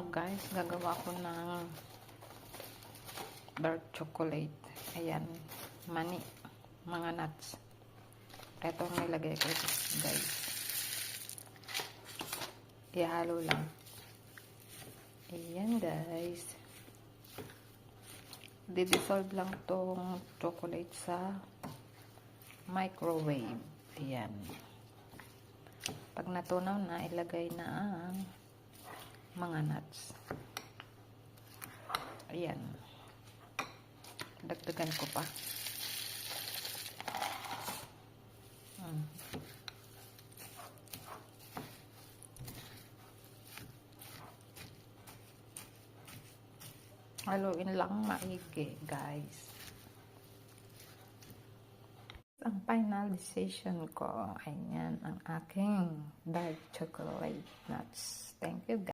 guys, gagawa ko ng dark chocolate. Ayan, mani, mga nuts. Ito ang nilagay ko guys. Ihalo lang. Ayan guys. Didissolve lang tong chocolate sa microwave. Ayan. Pag natunaw na, ilagay na ang mga nuts. Ayan. Dagdagan ko pa. Haluin lang maigi, guys. Ang final decision ko, ayan, ang aking dark chocolate nuts. Thank you, guys.